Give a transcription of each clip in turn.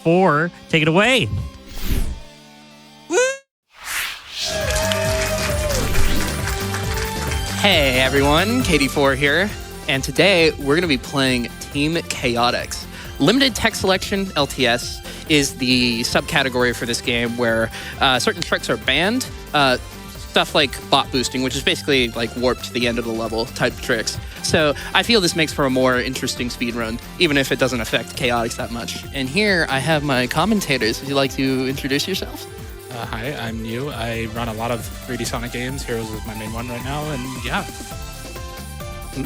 Katie4, take it away. Hey everyone, Katie4 here, and today we're going to be playing Team Chaotix. Limited text selection, LTS, is the subcategory for this game where certain tricks are banned. Stuff like bot boosting, which is basically like warp to the end of the level type tricks. So I feel this makes for a more interesting speedrun, even if it doesn't affect Chaotix that much. And here I have my commentators. Would you like to introduce yourself? Hi, I'm New. I run a lot of 3D Sonic games. Heroes is my main one right now, and yeah.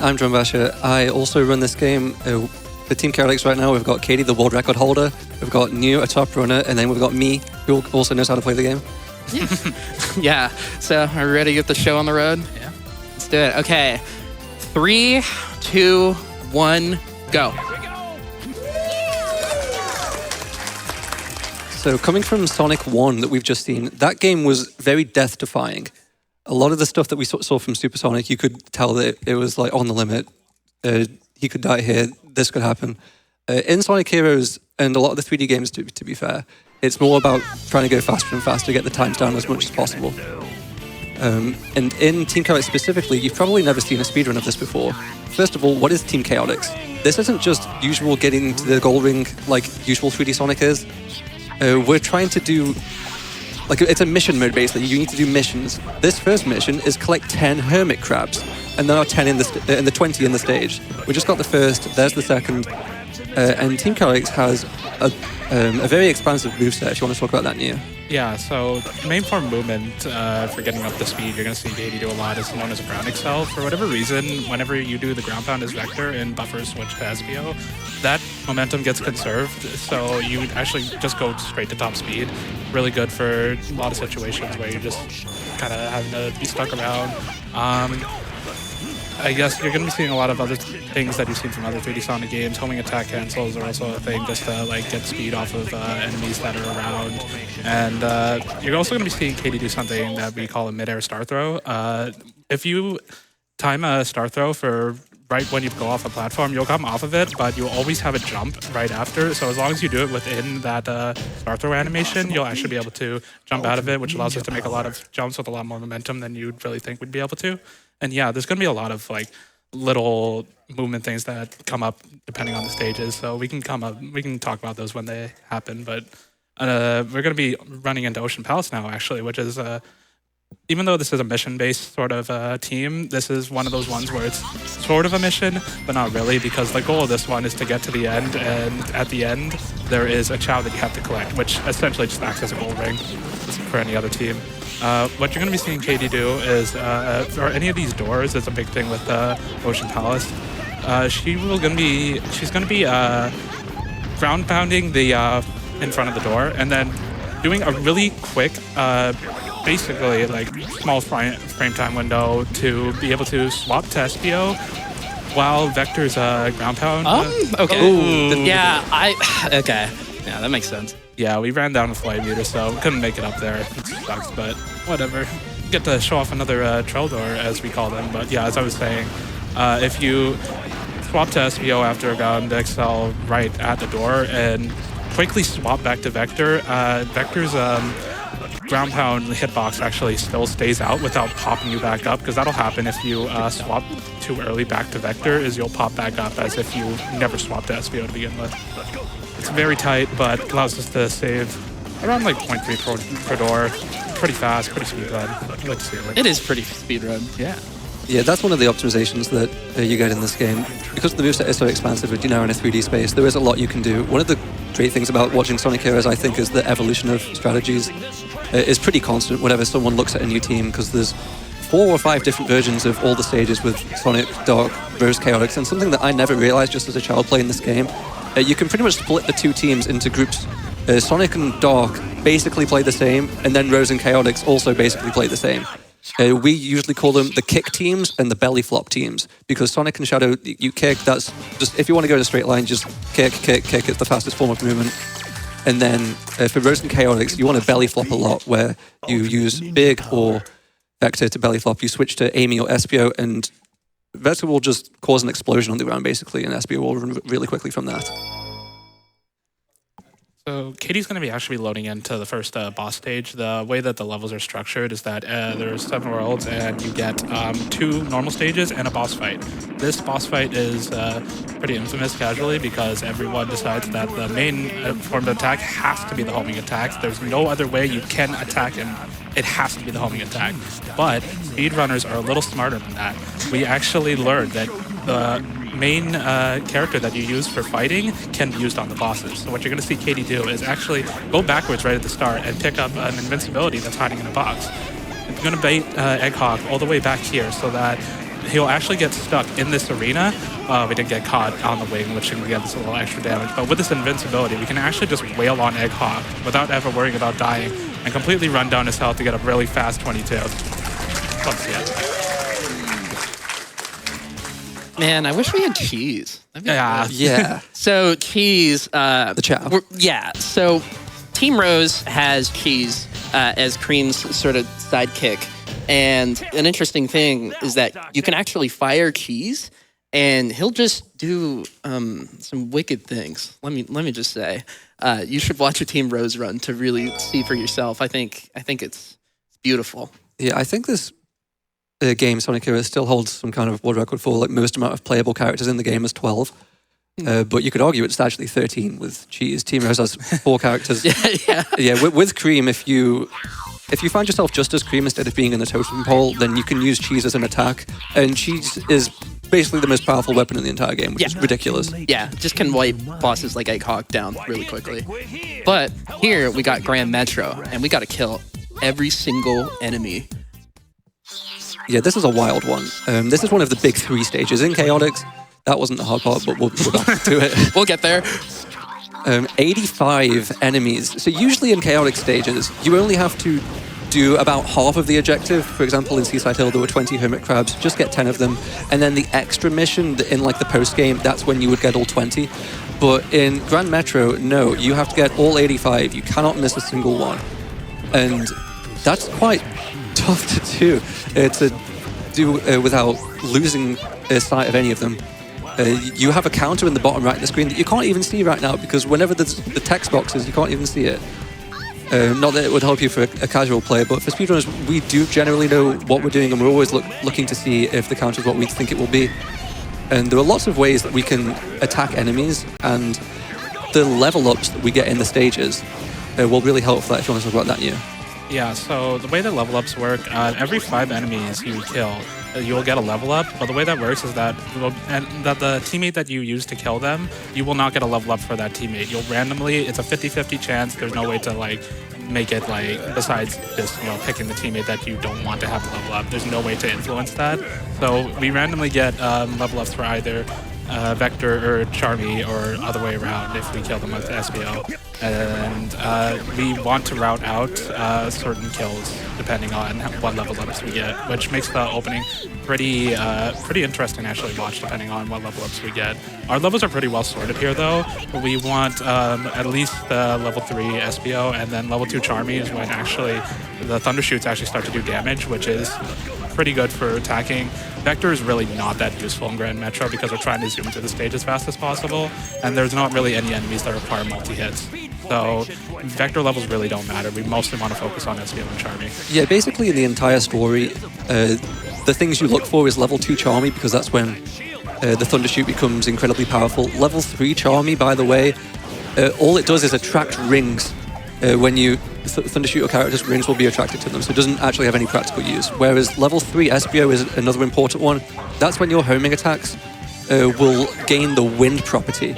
I'm drumbasher. I also run this game. For Team Chaotix right now, we've got Katie, the world record holder. We've got New, a top runner, and then we've got me, who also knows how to play the game. Yeah. So are we ready to get the show on the road? Yeah. Let's do it. Okay. 3, 2, 1, go. So coming from Sonic 1 that we've just seen, that game was very death-defying. A lot of the stuff that we saw from Super Sonic, you could tell that it was like on the limit. He could die here, this could happen. In Sonic Heroes, and a lot of the 3D games, to be fair, it's more about trying to go faster and faster, get the times down as much as possible. And in Team Chaotix specifically, you've probably never seen a speedrun of this before. First of all, what is Team Chaotix? This isn't just usual getting to the gold ring like usual 3D Sonic is. We're trying to do, like, it's a mission mode basically. You need to do missions. This first mission is collect 10 hermit crabs, and there are 10 in the 20 in the stage. We just got the first, there's the second, and Team Chaotix has a very expansive moveset, if you want to talk about that, Nia. Yeah, so the main form movement for getting up to speed, you're going to see Katie do a lot, is known as a ground excel. For whatever reason, whenever you do the ground pound as Vector and buffer switch to SBO, that momentum gets conserved, so you actually just go straight to top speed. Really good for a lot of situations where you're just kind of having to be stuck around. I guess you're going to be seeing a lot of other things that you've seen from other 3D Sonic games. Homing attack cancels are also a thing, just to like get speed off of enemies that are around. And you're also going to be seeing Katie do something that we call a mid-air star throw. If you time a star throw for right when you go off a platform, you'll come off of it, but you'll always have a jump right after. So as long as you do it within that star throw animation, you'll actually be able to jump out of it, which allows us to make a lot of jumps with a lot more momentum than you'd really think we'd be able to. And yeah, there's going to be a lot of like little movement things that come up depending on the stages. So we can talk about those when they happen. But we're going to be running into Ocean Palace now, actually, which is even though this is a mission-based sort of team, this is one of those ones where it's sort of a mission, but not really, because the goal of this one is to get to the end, and at the end, there is a chow that you have to collect, which essentially just acts as a gold ring for any other team. What you're going to be seeing Katie do is, for any of these doors, is a big thing with Ocean Palace. She's going to be ground pounding the in front of the door, and then doing a really quick, basically like small frame time window to be able to swap to SPO while Vector's ground pound. Okay. Ooh. Yeah, okay. Yeah, that makes sense. Yeah, we ran down the flight meter, so couldn't make it up there. It sucks, but whatever. Get to show off another trail door, as we call them. But yeah, as I was saying, if you swap to SPO after a ground excel right at the door and quickly swap back to Vector, Vector's ground pound hitbox actually still stays out without popping you back up, because that'll happen if you swap too early back to Vector, is you'll pop back up as if you never swapped to SPO to begin with. It's very tight, but allows us to save around like 0.3 per door. Pretty fast, pretty speed run. I'd like to see it. It is pretty speed run. Yeah. Yeah, that's one of the optimizations that you get in this game. Because the moveset is so expansive, and you're now in a 3D space, there is a lot you can do. One of the great things about watching Sonic Heroes, I think, is the evolution of strategies is pretty constant whenever someone looks at a new team, because there's 4 or 5 different versions of all the stages with Sonic, Dark, Rose, Chaotix, and something that I never realized just as a child playing this game. You can pretty much split the two teams into groups. Sonic and Dark basically play the same, and then Rose and Chaotix also basically play the same. We usually call them the kick teams and the belly flop teams, because Sonic and Shadow, you kick, that's just, if you want to go in a straight line, just kick, kick, kick, it's the fastest form of movement. And then for Rose and Chaotix, you want to belly flop a lot, where you use Big or Vector to belly flop, you switch to Amy or SPO, and Vector will just cause an explosion on the ground, basically, and SPO will run really quickly from that. So Katie's going to be actually loading into the first boss stage. The way that the levels are structured is that there's 7 worlds, and you get 2 normal stages and a boss fight. This boss fight is pretty infamous casually because everyone decides that the main form of attack has to be the homing attack. There's no other way you can attack him. It has to be the homing attack. But speedrunners are a little smarter than that. We actually learned that the main character that you use for fighting can be used on the bosses. So what you're going to see Katie do is actually go backwards right at the start and pick up an invincibility that's hiding in a box. It's going to bait Egghawk all the way back here so that he'll actually get stuck in this arena. We did get caught on the wing, which can get us a little extra damage. But with this invincibility, we can actually just wail on Egghawk without ever worrying about dying and completely run down his health to get a really fast 22. Let's see it. Man, I wish we had cheese. Yeah. Yeah. So cheese. The chow. Yeah. So Team Rose has cheese as Cream's sort of sidekick, and an interesting thing is that you can actually fire cheese, and he'll just do some wicked things. Let me just say, you should watch a Team Rose run to really see for yourself. I think it's beautiful. Yeah, I think this game, Sonic Heroes, still holds some kind of world record for like most amount of playable characters in the game is 12. But you could argue it's actually 13 with cheese. Team Rose has 4 characters. Yeah. With Cream, if you find yourself just as Cream instead of being in the totem pole, then you can use cheese as an attack. And cheese is basically the most powerful weapon in the entire game, which is ridiculous. Yeah, just can wipe bosses like Egghawk down really quickly. But here we got Grand Metro, and we got to kill every single enemy. Yeah, this is a wild one. This is one of the big 3 stages in Chaotix. That wasn't the hard part, but we'll get back to it. We'll get there. 85 enemies. So usually in Chaotix stages, you only have to do about half of the objective. For example, in Seaside Hill, there were 20 hermit crabs. Just get 10 of them. And then the extra mission in like the post-game, that's when you would get all 20. But in Grand Metro, no, you have to get all 85. You cannot miss a single one. And that's quite tough to do without losing sight of any of them. You have a counter in the bottom right of the screen that you can't even see right now because whenever the text box is, you can't even see it. Not that it would help you for a casual player, but for speedrunners, we do generally know what we're doing and we're always looking to see if the counter is what we think it will be. And there are lots of ways that we can attack enemies, and the level ups that we get in the stages will really help for that if you want to talk about that, yeah. Yeah, so the way that level ups work, every 5 enemies you kill, you'll get a level up. But the way that works is that the teammate that you use to kill them, you will not get a level up for that teammate. You'll randomly, it's a 50-50 chance. There's no way to like make it like, besides just, picking the teammate that you don't want to have the level up. There's no way to influence that. So we randomly get level ups for either Vector or Charmy or other way around if we kill them with SBO. And we want to route out certain kills depending on what level ups we get, which makes the opening pretty interesting to actually watch depending on what level ups we get. Our levels are pretty well sorted here though. We want at least the level 3 SBO, and then level 2 Charmy is when actually the Thunder Shoots actually start to do damage, which is pretty good for attacking. Vector is really not that useful in Grand Metro because we're trying to zoom through the stage as fast as possible, and there's not really any enemies that require multi-hits. So Vector levels really don't matter. We mostly want to focus on SBO and Charmy. Yeah, basically in the entire story, the things you look for is level 2 Charmy because that's when the Thunder Shoot becomes incredibly powerful. Level 3 Charmy, by the way, all it does is attract rings. When you Thunder Shooter characters, rings will be attracted to them, so it doesn't actually have any practical use. Whereas level 3 SBO is another important one. That's when your homing attacks will gain the wind property.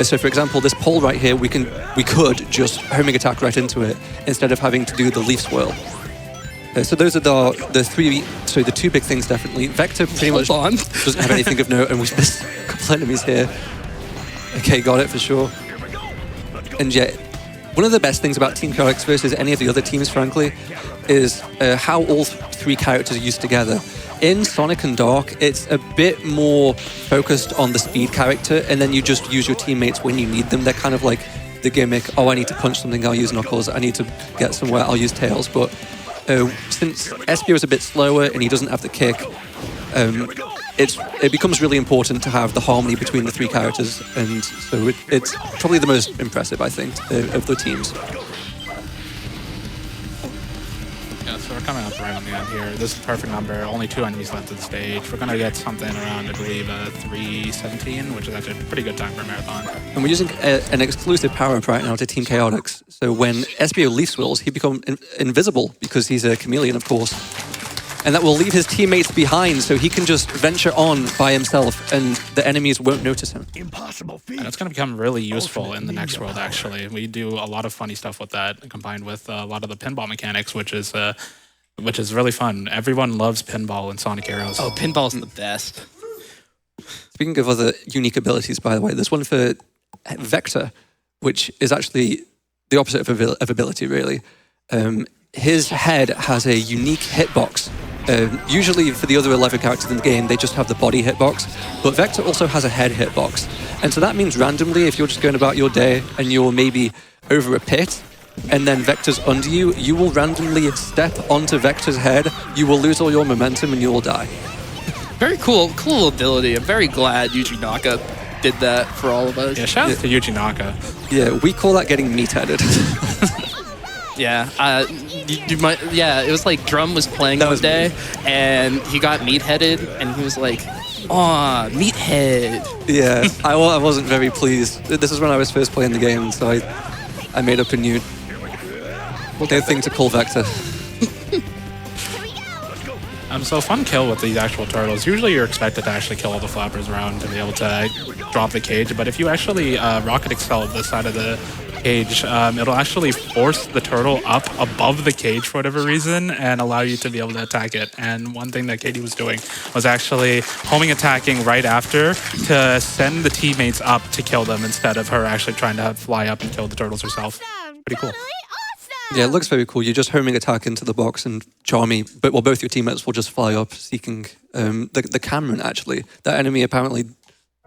So for example, this pole right here, we could just homing attack right into it instead of having to do the leaf swirl. So those are the 2 big things definitely. Vector pretty much doesn't have anything of note, and we've missed a couple enemies here. Okay, got it for sure. And yeah, one of the best things about Team Chaotix versus any of the other teams, frankly, is how all 3 characters are used together. In Sonic and Dark, it's a bit more focused on the speed character, and then you just use your teammates when you need them. They're kind of like the gimmick, oh, I need to punch something, I'll use Knuckles. I need to get somewhere, I'll use Tails. But since SBO is a bit slower and he doesn't have the kick, it becomes really important to have the harmony between the three characters, and so it's probably the most impressive, I think, of the teams. Yeah, so we're coming up right on the end here. This is the perfect number. Only 2 enemies left of the stage. We're gonna get something around, I believe, 3:17, which is actually a pretty good time for a marathon. And we're using an exclusive power-up right now to Team Chaotix. So when SBO leaf swirls, he becomes invisible because he's a chameleon, of course. And that will leave his teammates behind, so he can just venture on by himself, and the enemies won't notice him. And it's going to become really useful in the next world, actually. We do a lot of funny stuff with that, combined with a lot of the pinball mechanics, which is really fun. Everyone loves pinball in Sonic Heroes. Oh, pinball's the best. Speaking of other unique abilities, by the way, there's one for Vector, which is actually the opposite of ability, really. His head has a unique hitbox. Usually for the other 11 characters in the game, they just have the body hitbox, but Vector also has a head hitbox. And so that means randomly, if you're just going about your day and you're maybe over a pit, and then Vector's under you, you will randomly step onto Vector's head, you will lose all your momentum, and you will die. Very cool ability. I'm very glad Yuji Naka did that for all of us. Yeah, shout out to Yuji Naka. Yeah, we call that getting meat-headed. Yeah, it was like Drum was playing that day, and he got meat-headed, and he was like, "Aw, meathead." Yeah, I wasn't very pleased. This is when I was first playing the game, so I made up a new thing to call Vector. So fun kill with these actual turtles. Usually you're expected to actually kill all the flappers around to be able to drop the cage, but if you actually rocket excel this side of the cage, it'll actually force the turtle up above the cage for whatever reason and allow you to be able to attack it. And one thing that Katie was doing was actually homing attacking right after to send the teammates up to kill them instead of her actually trying to fly up and kill the turtles herself. Pretty cool. Yeah, it looks very cool. You're just homing attack into the box, and Charmy, both your teammates will just fly up seeking the Cameron, actually. That enemy apparently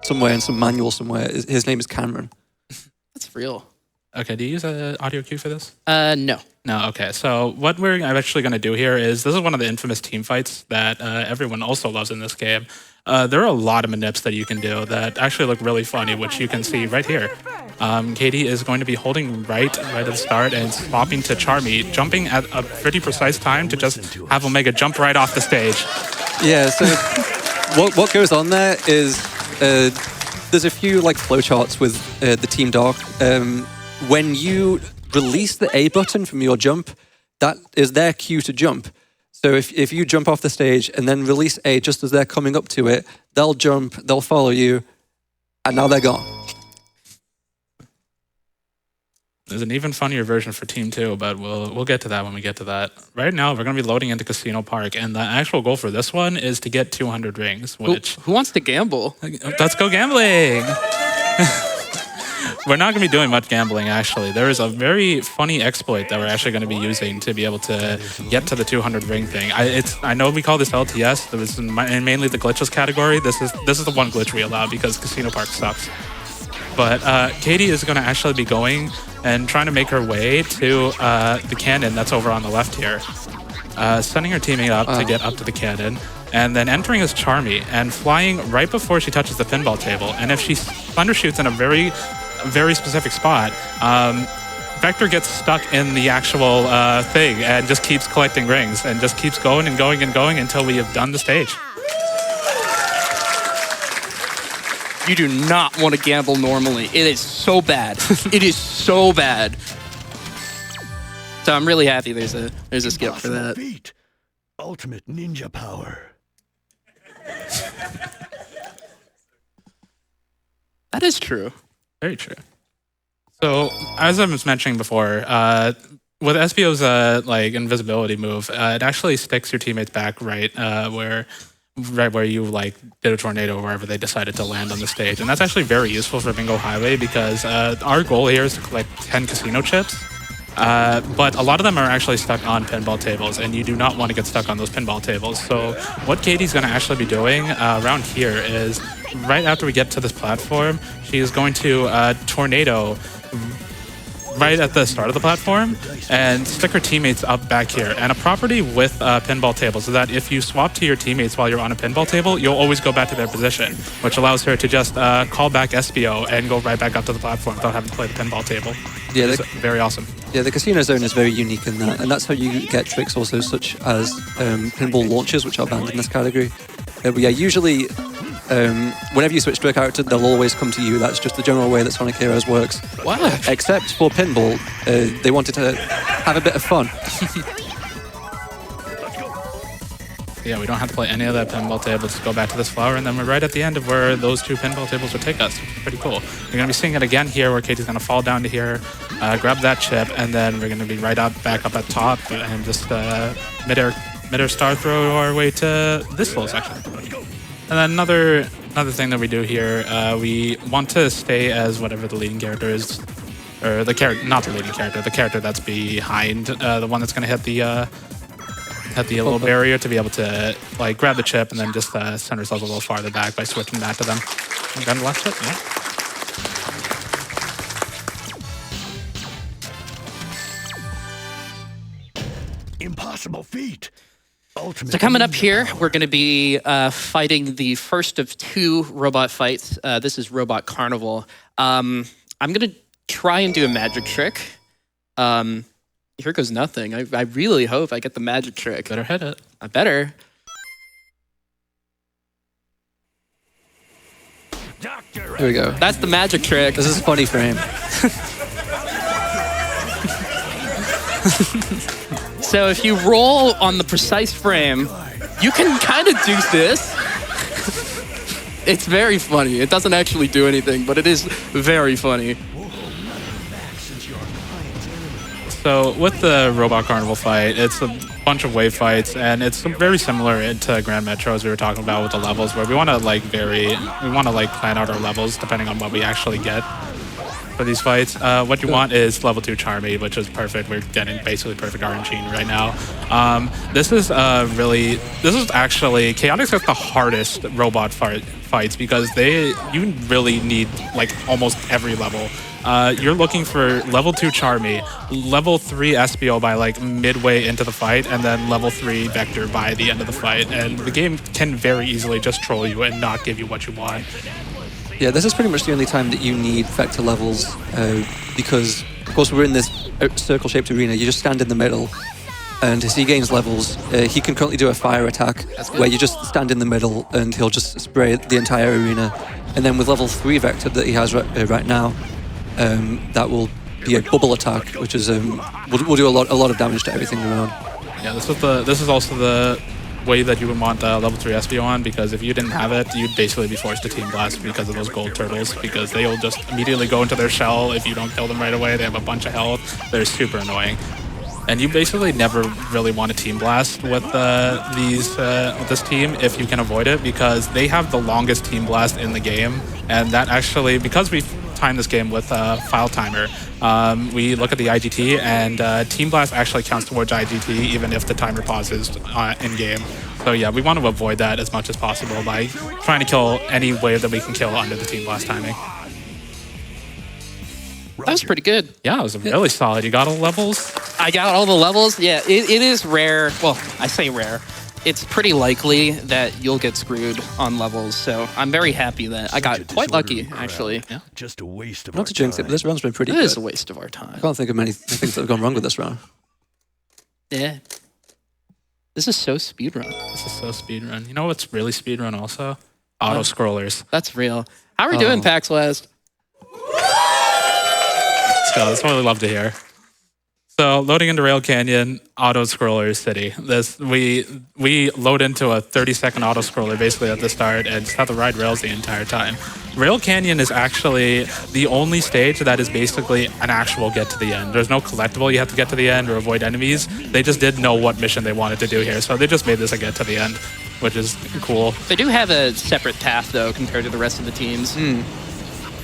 somewhere in some manual somewhere, his name is Cameron. That's real. Okay, do you use an audio cue for this? No. No, okay. So what we're actually going to do here is, this is one of the infamous team fights that everyone also loves in this game. There are a lot of manips that you can do that actually look really funny, which you can see right here. Katie is going to be holding right at the start and swapping to Charmy, jumping at a pretty precise time to just have Omega jump right off the stage. Yeah, so what goes on there is there's a few like flowcharts with the Team Dark. When you release the A button from your jump, that is their cue to jump. So if you jump off the stage and then release A just as they're coming up to it, they'll jump, they'll follow you, and now they're gone. There's an even funnier version for Team 2, but we'll get to that when we get to that. Right now, we're going to be loading into Casino Park, and the actual goal for this one is to get 200 rings, which... Who wants to gamble? Let's go gambling! We're not going to be doing much gambling, actually. There is a very funny exploit that we're actually going to be using to be able to get to the 200 ring thing. I know we call this LTS. That was in mainly the glitches category. This is the one glitch we allow because Casino Park sucks. But Katie is going to actually be going and trying to make her way to the cannon that's over on the left here. Sending her teammate up to get up to the cannon, and then entering as Charmy and flying right before she touches the pinball table. And if she thundershoots in a very specific spot, Vector gets stuck in the actual thing and just keeps collecting rings and just keeps going and going and going until we have done the stage. You do not want to gamble normally. It is so bad. It is so bad. So I'm really happy there's a skip for that. Feat. Ultimate ninja power. That is true. Very true. So, as I was mentioning before, with SBO's like invisibility move, it actually sticks your teammates back right where you like did a tornado or wherever they decided to land on the stage, and that's actually very useful for Bingo Highway because our goal here is to collect 10 casino chips. But a lot of them are actually stuck on pinball tables, and you do not want to get stuck on those pinball tables. So what Katie's going to actually be doing around here is, right after we get to this platform, she is going to tornado right at the start of the platform and stick her teammates up back here. And a property with a pinball table so that if you swap to your teammates while you're on a pinball table, you'll always go back to their position, which allows her to just call back SBO and go right back up to the platform without having to play the pinball table. Yeah, it's very awesome. Yeah, the casino zone is very unique in that, and that's how you get tricks also such as pinball launches, which are banned in this category. But yeah, usually whenever you switch to a character, they'll always come to you. That's just the general way that Sonic Heroes works. Wow. Except for pinball, they wanted to have a bit of fun. Yeah, we don't have to play any of that pinball table. Just go back to this flower, and then we're right at the end of where those two pinball tables would take us. Pretty cool. We're going to be seeing it again here, where Katie's going to fall down to here, grab that chip, and then we're going to be right up, back up at top, and just mid-air star throw our way to this little section. And then another thing that we do here, we want to stay as whatever the leading character is, or the character, not the leading character, the character that's behind, the one that's going to hit the little barrier to be able to like grab the chip and then just send ourselves a little farther back by switching back to them. And then the last chip, yeah. Impossible feat. Ultimate So coming up ninja here, power. we're going to be fighting the first of two robot fights. This is Robot Carnival. I'm going to try and do a magic trick. Here goes nothing. I really hope I get the magic trick. Better hit it. I better. Here we go. That's the magic trick. This is funny for him. So if you roll on the precise frame, you can kind of do this. It's very funny. It doesn't actually do anything, but it is very funny. So with the Robot Carnival fight, it's a bunch of wave fights, and it's very similar to Grand Metro as we were talking about with the levels, where we want to plan out our levels depending on what we actually get for these fights. What you want is level 2 Charmy, which is perfect. We're getting basically perfect RNG right now. This is actually Chaotix has the hardest robot fights because you really need like almost every level. You're looking for level 2 Charmy, level 3 SBO by like midway into the fight, and then level 3 Vector by the end of the fight. And the game can very easily just troll you and not give you what you want. Yeah, this is pretty much the only time that you need vector levels because, of course, we're in this circle-shaped arena. You just stand in the middle, and as he gains levels, he can currently do a fire attack where you just stand in the middle and he'll just spray the entire arena. And then with level 3 vector that he has right now, that will be a bubble attack, which is will do a lot of damage to everything around. Yeah, this is also the way that you would want level 3 SBO on, because if you didn't have it, you'd basically be forced to team blast because of those gold turtles, because they'll just immediately go into their shell if you don't kill them right away. They have a bunch of health. They're super annoying. And you basically never really want to team blast with this team if you can avoid it, because they have the longest team blast in the game. And that actually, because we've timed this game with a file timer, we look at the IGT, and team blast actually counts towards IGT even if the timer pauses in game. So yeah, we want to avoid that as much as possible by trying to kill any wave that we can kill under the team blast timing. That was pretty good. Yeah, it was really solid. You got all the levels? I got all the levels. Yeah, it is rare. Well, I say rare. It's pretty likely that you'll get screwed on levels, so I'm very happy that I got quite lucky, actually. Yeah. Just a waste of Not to jinx it, but this round's been pretty It good. is a waste of our time. I can't think of many things that have gone wrong with this round. Yeah. This is so speedrun. This is so speedrun. You know what's really speedrun also? Auto scrollers. That's real. How are we doing, PAX West? So that's what we love to hear. So loading into Rail Canyon, auto scroller city. We load into a 30-second auto scroller basically at the start and just have to ride rails the entire time. Rail Canyon is actually the only stage that is basically an actual get to the end. There's no collectible you have to get to the end or avoid enemies. They just didn't know what mission they wanted to do here, so they just made this a get to the end, which is cool. They do have a separate path, though, compared to the rest of the teams.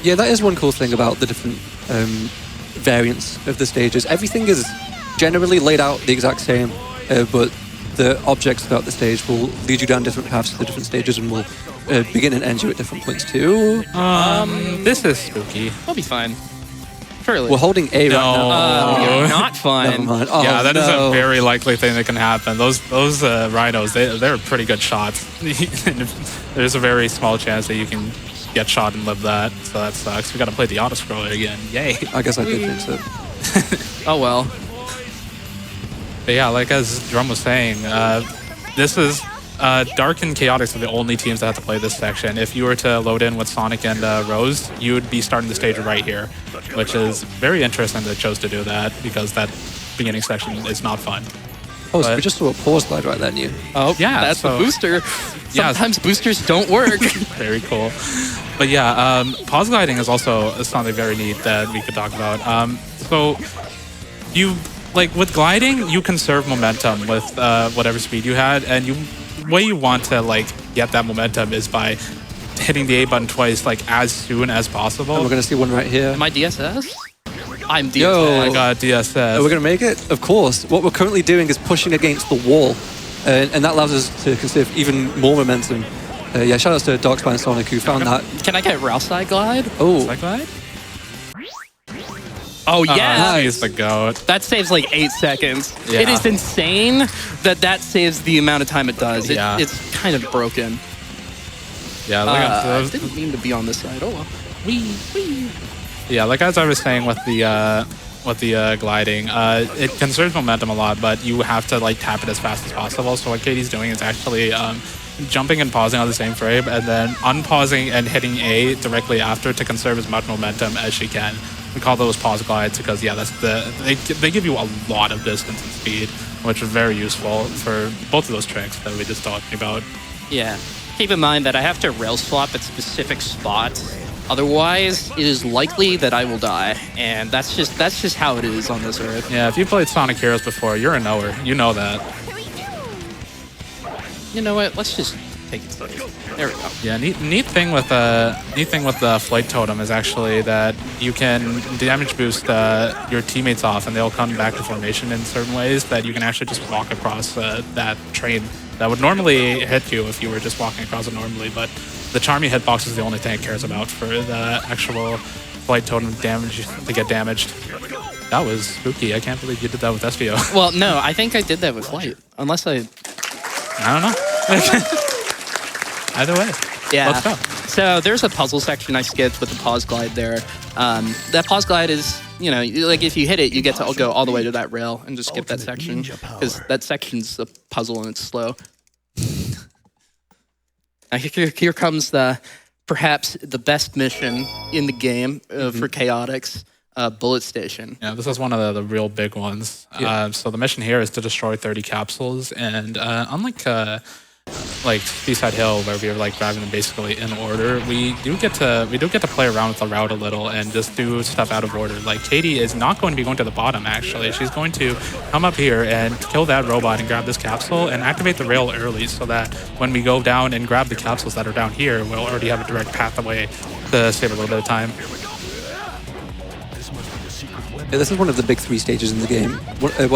Yeah, that is one cool thing about the different variants of the stages. Everything is generally laid out the exact same, but the objects throughout the stage will lead you down different paths to the different stages and will begin and end you at different points too. This is spooky. I'll be fine. Surely. We're holding A right now. Oh, not fun. Never mind. Oh, Yeah, that is no. a very likely thing that can happen. Those rhinos, they're pretty good shots. There's a very small chance that you can get shot and live that, so that sucks. We got to play the auto-scroller again. Yay. I guess I did think so. Oh, well. But yeah, like as Drum was saying, this is Dark and Chaotix are the only teams that have to play this section. If you were to load in with Sonic and Rose, you would be starting the stage right here, which is very interesting that they chose to do that because that beginning section is not fun. Oh, so But- we just saw a pause glide right then, you. Oh, Yeah, that's so- the booster. Yeah. Sometimes boosters don't work. Very cool. But yeah, pause gliding is also something very neat that we could talk about. So you, like with gliding, you conserve momentum with whatever speed you had, and the way you want to like get that momentum is by hitting the A button twice, like as soon as possible. And we're going to see one right here. Am I DSS? I'm DSS. Yo. I got DSS. Are we going to make it? Of course. What we're currently doing is pushing against the wall, and that allows us to conserve even more momentum. Yeah, shout outs to Darkspine Sonic who found that. Can I get Rouse Side Glide? Oh, Like that? Oh, yeah. He's the goat. That saves like 8 seconds. Yeah. It is insane that saves the amount of time it does. Yeah. It's kind of broken. Yeah, look at I those. didn't mean to be on this side. Oh, well. Wee. Yeah, like as I was saying with the gliding, it conserves momentum a lot, but you have to like tap it as fast as possible. So what Katie's doing is actually jumping and pausing on the same frame, and then unpausing and hitting A directly after to conserve as much momentum as she can. We call those pause glides because yeah, that's they give you a lot of distance and speed, which is very useful for both of those tricks that we just talked about. Yeah. Keep in mind that I have to rail swap at specific spots. Otherwise, it is likely that I will die, and that's just how it is on this earth. Yeah, if you played Sonic Heroes before, you're a knower. You know that. You know what? Let's just take it safe. There we go. Yeah, neat thing with the flight totem is actually that you can damage boost your teammates off, and they'll come back to formation in certain ways that you can actually just walk across that train that would normally hit you if you were just walking across it normally. But the Charmy hitbox is the only thing it cares about for the actual flight totem damage to get damaged. That was spooky. I can't believe you did that with SVO. Well, no, I think I did that with Flight. Unless I I don't know. Either way. Yeah. Let's go. So there's a puzzle section I skipped with the pause glide there. That pause glide is, you know, like if you hit it, you get to go all the way to that rail and just skip that section because that section's a puzzle and it's slow. Now here comes perhaps the best mission in the game for Chaotix, Bullet Station. Yeah, this is one of the real big ones. Yeah. So the mission here is to destroy 30 capsules, and unlike like Seaside Hill, where we were like grabbing them basically in order, we do get to play around with the route a little and just do stuff out of order. Like Katie is not going to be going to the bottom. Actually, she's going to come up here and kill that robot and grab this capsule and activate the rail early, so that when we go down and grab the capsules that are down here, we'll already have a direct path away to save a little bit of time. yeah, this is one of the big 3 stages in the game.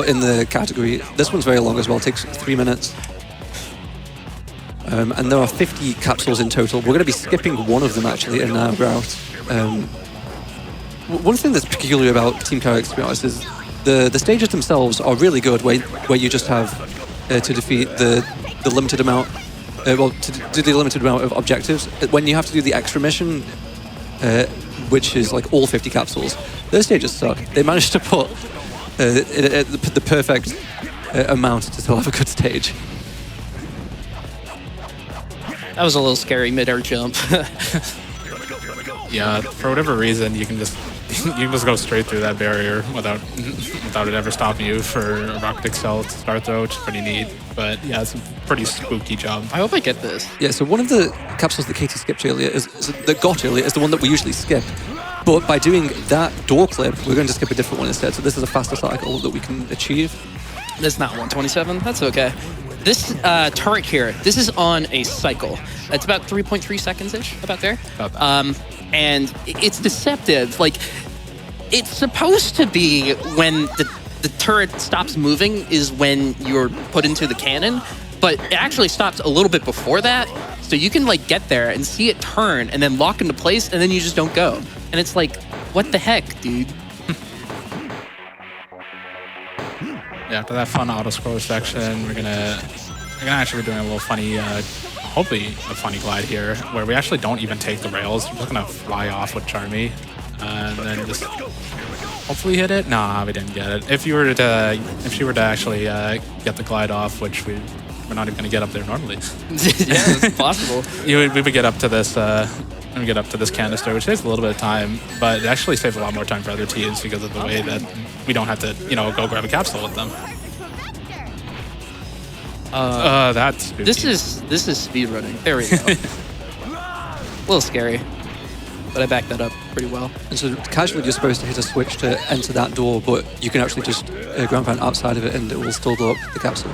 In the category, this one's very long as well. It takes 3 minutes. And there are 50 capsules in total. We're going to be skipping one of them actually in our route. One thing that's peculiar about Team Chaotix, to be honest, is the stages themselves are really good, where you just have to defeat the limited amount, to do the limited amount of objectives. When you have to do the extra mission, which is like all 50 capsules, those stages suck. They managed to put the perfect amount to still have a good stage. That was a little scary mid-air jump. Yeah, for whatever reason, you can just go straight through that barrier without it ever stopping you for a rocket excel to start though, which is pretty neat. But yeah, it's a pretty spooky jump. I hope I get this. Yeah, so one of the capsules that Katie skipped earlier is the one that we usually skip. But by doing that door clip, we're going to skip a different one instead. So this is a faster cycle that we can achieve. That's not 127. That's okay. This turret here, this is on a cycle. It's about 3.3 seconds-ish, about there. About that. And it's deceptive. Like, it's supposed to be when the turret stops moving is when you're put into the cannon, but it actually stops a little bit before that. So you can like get there and see it turn and then lock into place, and then you just don't go. And it's like, what the heck, dude? Yeah, after that fun auto scroll section, we're gonna actually be doing a little funny, hopefully a funny glide here, where we actually don't even take the rails. We're just gonna fly off with Charmy, and then just hopefully hit it. Nah, we didn't get it. If she were to actually get the glide off, which we're not even gonna get up there normally. Yeah, it's possible. We would get up to this. We get up to this canister, which saves a little bit of time, but it actually saves a lot more time for other teams because of the way that we don't have to, go grab a capsule with them. That's spooky. This is speed running. There we go. A little scary, but I backed that up pretty well. And so casually you're supposed to hit a switch to enter that door, but you can actually just ground pound outside of it and it will still blow up the capsule.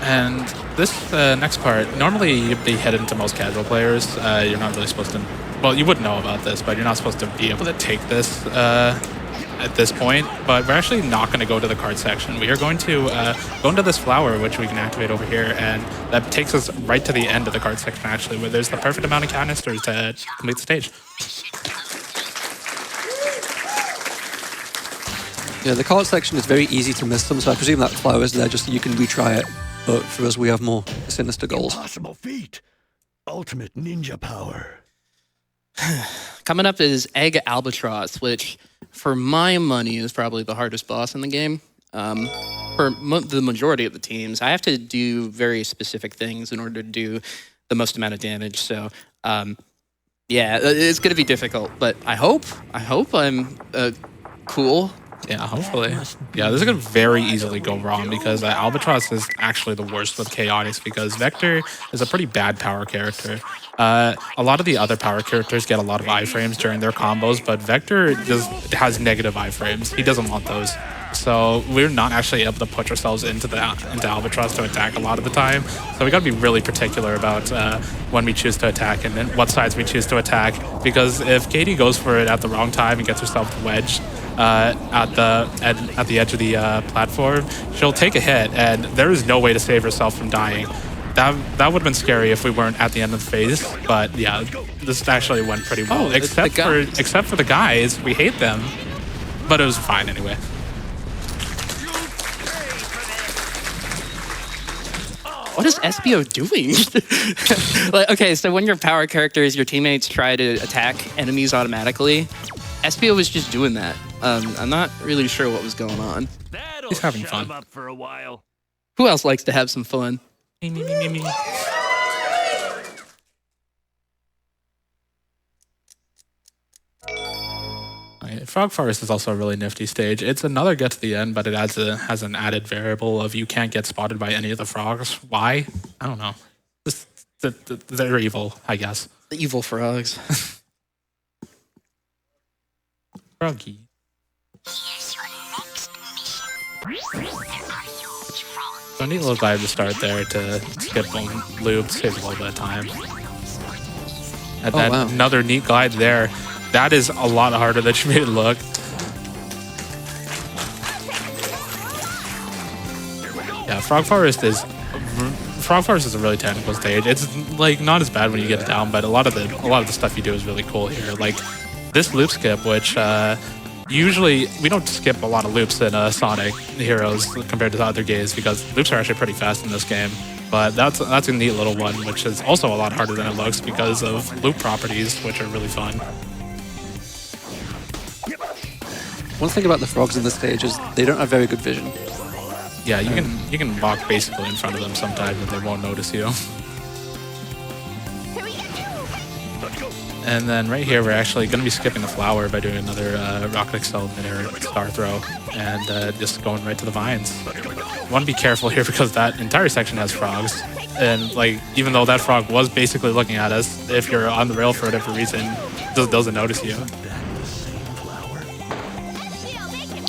And this next part, normally you'd be hidden to most casual players. You're not really supposed to, well, you would know about this, but you're not supposed to be able to take this at this point. But we're actually not going to go to the card section. We are going to go into this flower, which we can activate over here, and that takes us right to the end of the card section, actually, where there's the perfect amount of canisters to complete the stage. Yeah, the card section is very easy to miss them, so I presume that flower is there just so you can retry it. But for us, we have more sinister goals. Impossible feat. Ultimate ninja power. Coming up is Egg Albatross, which, for my money, is probably the hardest boss in the game. For the majority of the teams, I have to do very specific things in order to do the most amount of damage. So, yeah, it's going to be difficult. But I hope I'm cool. Yeah, hopefully. Yeah, this is going to very easily go wrong because Albatross is actually the worst with Chaotix because Vector is a pretty bad power character. A lot of the other power characters get a lot of iframes during their combos, but Vector just has negative iframes. He doesn't want those. So we're not actually able to push ourselves into Albatross to attack a lot of the time. So we got to be really particular about when we choose to attack and what sides we choose to attack. Because if Katie goes for it at the wrong time and gets herself wedged at the edge of the platform, she'll take a hit, and there is no way to save herself from dying. That would have been scary if we weren't at the end of the phase. But yeah, this actually went pretty well. Except for the guys, we hate them, but it was fine anyway. What is SBO doing? Okay, so when your power characters, your teammates try to attack enemies automatically, SBO was just doing that. I'm not really sure what was going on. He's having fun. Up for a while. Who else likes to have some fun? Me. Frog Forest is also a really nifty stage. It's another get to the end, but it has an added variable of you can't get spotted by any of the frogs. Why? I don't know. They're evil, I guess. The evil frogs. Froggy. So a neat little glide to start there to skip loops, save a little bit of time. And then wow. Another neat glide there. That is a lot harder than you made it look. Yeah, Frog Forest is a really technical stage. It's like not as bad when you get it down, but a lot of the stuff you do is really cool here. Like this loop skip, which usually we don't skip a lot of loops in Sonic Heroes compared to the other games because loops are actually pretty fast in this game. But that's a neat little one, which is also a lot harder than it looks because of loop properties, which are really fun. One thing about the frogs in this stage is they don't have very good vision. Yeah, you can walk basically in front of them sometimes and they won't notice you. And then right here, we're actually going to be skipping the flower by doing another Rocket Excel mid-air star throw and just going right to the vines. Want to be careful here because that entire section has frogs. And like, even though that frog was basically looking at us, if you're on the rail for whatever reason, it just doesn't notice you.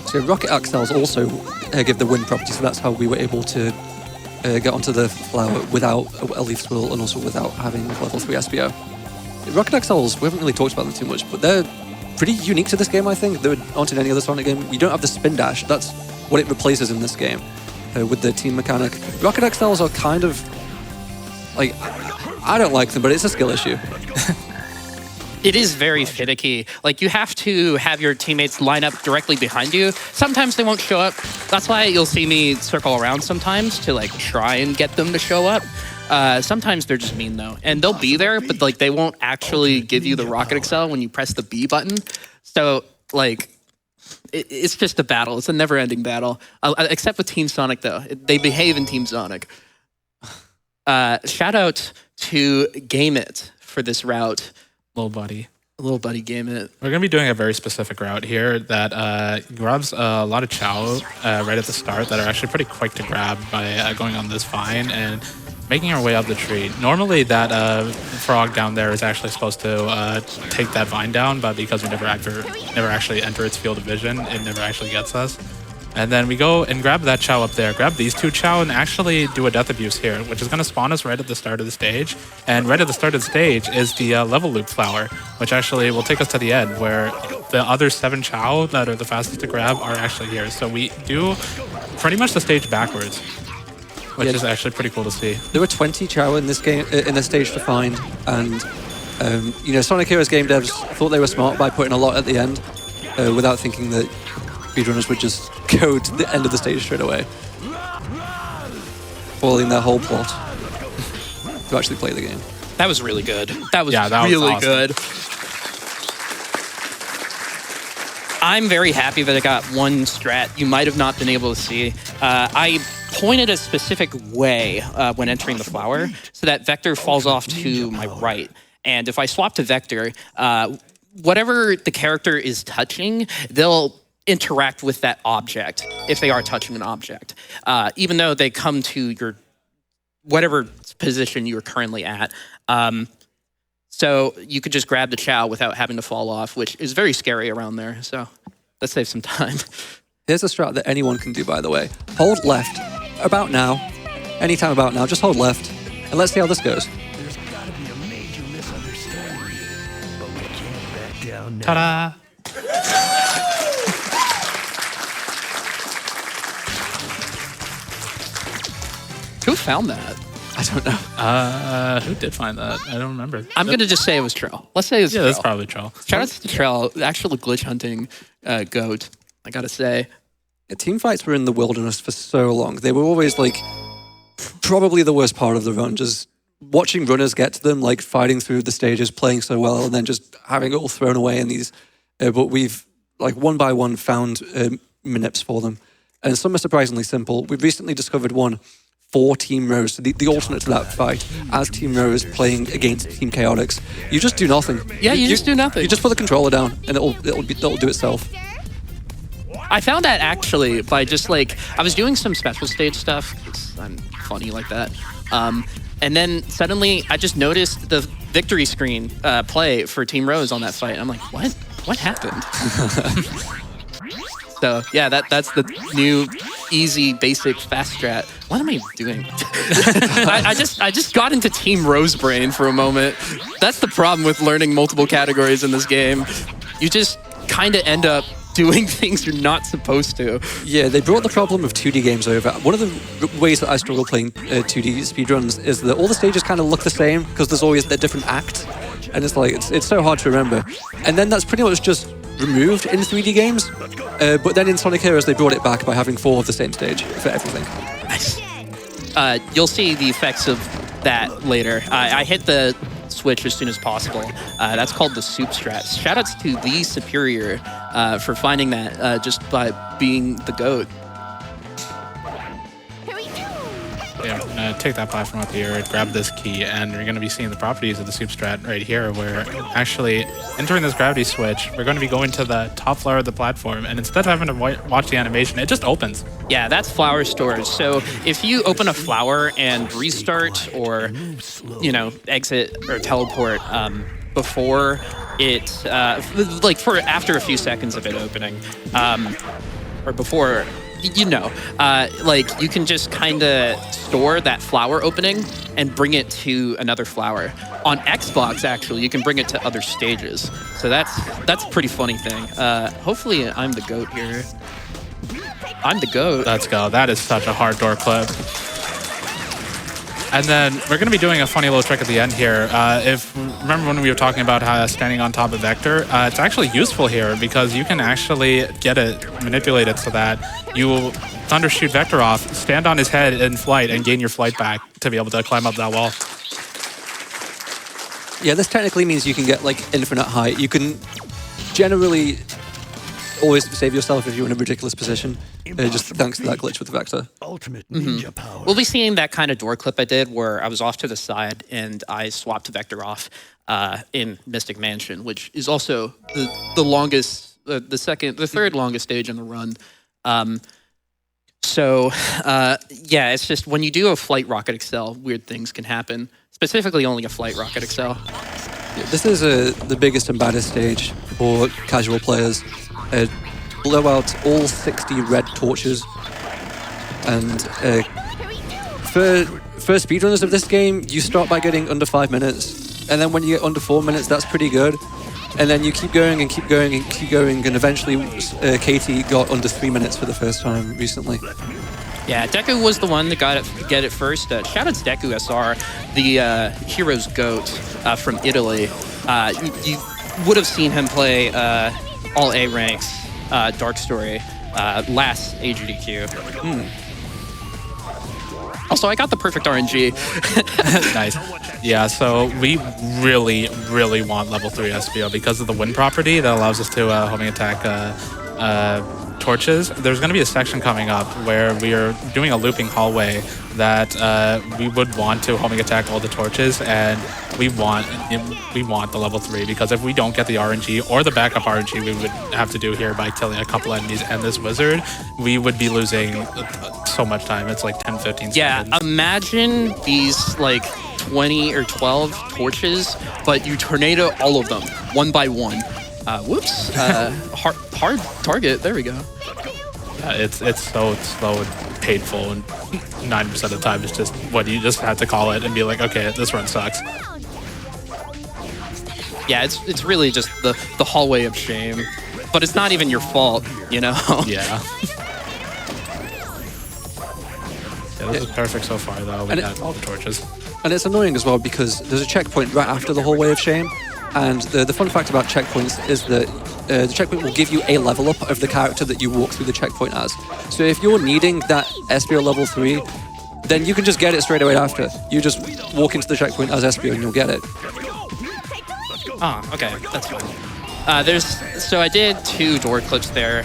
So Rocket Axels also give the wind property, so that's how we were able to get onto the flower without a leaf swirl and also without having level 3 SBO. Rocket Axels, we haven't really talked about them too much, but they're pretty unique to this game, I think. They aren't in any other Sonic game. You don't have the spin dash. That's what it replaces in this game with the team mechanic. Rocket Axels are kind of, like, I don't like them, but it's a skill issue. It is very finicky. Like, you have to have your teammates line up directly behind you. Sometimes they won't show up. That's why you'll see me circle around sometimes to, like, try and get them to show up. Sometimes they're just mean, though. And they'll be there, but, like, they won't actually give you the rocket accel when you press the B button. So, like, it's just a battle. It's a never-ending battle. Except with Team Sonic, though. They behave in Team Sonic. Shout out to Game It for this route. Little buddy Game It. We're going to be doing a very specific route here that grabs a lot of chow right at the start that are actually pretty quick to grab by going on this vine and making our way up the tree. Normally that frog down there is actually supposed to take that vine down, but because we never actually enter its field of vision, it never actually gets us. And then we go and grab that chow up there, grab these two chow, and actually do a death abuse here, which is going to spawn us right at the start of the stage. And right at the start of the stage is the level loop flower, which actually will take us to the end, where the other 7 chow that are the fastest to grab are actually here. So we do pretty much the stage backwards, which is actually pretty cool to see. There were 20 chow in this game, in this stage to find, and you know, Sonic Heroes game devs thought they were smart by putting a lot at the end, without thinking that speedrunners would just go to the end of the stage straight away, foiling their whole plot to actually play the game. That was really good. That was that really was awesome. good. I'm very happy that I got one strat you might have not been able to see. I pointed a specific way when entering the flower, so that Vector falls off to my right. And if I swap to Vector, whatever the character is touching, they'll interact with that object if they are touching an object, even though they come to your whatever position you're currently at. So you could just grab the chow without having to fall off, which is very scary around there. So that saves some time. Here's a strat that anyone can do, by the way. Hold left about now, anytime about now, just hold left, and let's see how this goes. There's gotta be a major misunderstanding here, but we can't back down now. Ta-da! Who found that? I don't know. Who did find that? I don't remember. I'm going to just say it was Trell. Let's say it was Trell. That's probably Trell. Shout out to Trell, actual glitch hunting goat, I gotta say. Yeah, team fights were in the wilderness for so long. They were always like probably the worst part of the run, just watching runners get to them, like fighting through the stages, playing so well, and then just having it all thrown away in these. But we've like one by one found manips for them, and some are surprisingly simple. We've recently discovered one for Team Rose, so the alternate to that fight, as Team Rose playing against Team Chaotix. You just do nothing. Yeah, you just do nothing. You just put the controller down, and it'll do itself. I found that actually by just like, I was doing some special stage stuff, 'cause I'm funny like that. And then suddenly I just noticed the victory screen play for Team Rose on that fight. I'm like, what happened? So yeah, that's the new easy basic fast strat. What am I doing? I just got into Team Rose brain for a moment. That's the problem with learning multiple categories in this game. You just kind of end up doing things you're not supposed to. Yeah, they brought the problem of 2D games over. One of the ways that I struggle playing 2D speedruns is that all the stages kind of look the same because there's always a different act, and it's like it's so hard to remember. And then that's pretty much just removed in 3D games. But then in Sonic Heroes they brought it back by having 4 of the same stage for everything. Nice. You'll see the effects of that later. I hit the switch as soon as possible. That's called the soup strat. Shoutouts to the Superior for finding that just by being the GOAT. Yeah, I'm going to take that platform up here, grab this key, and you're going to be seeing the properties of the soup strat right here, where actually entering this gravity switch, we're going to be going to the top floor of the platform, and instead of having to watch the animation, it just opens. Yeah, that's flower stores. So if you open a flower and restart or, you know, exit or teleport before it, like for after a few seconds of it opening, or before, you know, like you can just kind of store that flower opening and bring it to another flower. On Xbox, actually, you can bring it to other stages. So that's a pretty funny thing. Hopefully I'm the GOAT here. I'm the GOAT. Let's go. That is such a hard door clip. And then we're going to be doing a funny little trick at the end here. Remember when we were talking about how standing on top of Vector? It's actually useful here because you can actually get it manipulated so that you will thunder shoot Vector off, stand on his head in flight, and gain your flight back to be able to climb up that wall. Yeah, this technically means you can get like infinite height. You can generally always save yourself if you're in a ridiculous position, just thanks to that glitch with the Vector. Ultimate ninja power. We'll be seeing that kind of door clip I did where I was off to the side and I swapped Vector off in Mystic Mansion, which is also the longest, the third longest stage in the run. Yeah, it's just when you do a flight rocket excel, weird things can happen. Specifically, only a flight rocket excel. Yeah, this is the biggest and baddest stage for casual players. Blow out all 60 red torches. And for speedrunners of this game, you start by getting under 5 minutes. And then when you get under 4 minutes, that's pretty good. And then you keep going and keep going and keep going. And eventually, Katie got under 3 minutes for the first time recently. Yeah, Deku was the one that get it first. Shout out to Deku SR, the hero's goat from Italy. You would have seen him play all A ranks, Dark Story, last GDQ. Also, I got the perfect RNG. Nice. Yeah, so we really, really want level 3 SBO because of the wind property that allows us to homing attack torches. There's going to be a section coming up where we are doing a looping hallway that we would want to homing attack all the torches, and we want the level 3 because if we don't get the RNG or the backup RNG we would have to do here by killing a couple enemies and this wizard, we would be losing so much time. It's like 10, 15 seconds. Yeah, imagine these like 20 or 12 torches, but you tornado all of them one by one. Whoops. Hard target. There we go. It's so slow and painful, and 90% of the time it's just what you just have to call it and be like, okay, this run sucks. Yeah, it's really just the hallway of shame, but it's not even your fault, you know? Yeah. Yeah, this is perfect so far, though. We got all the torches. And it's annoying as well because there's a checkpoint right after the hallway of shame. And the fun fact about checkpoints is that the checkpoint will give you a level up of the character that you walk through the checkpoint as. So if you're needing that SBO level 3, then you can just get it straight away after. You just walk into the checkpoint as SBO and you'll get it. Oh, okay, that's fine. So I did 2 door clips there,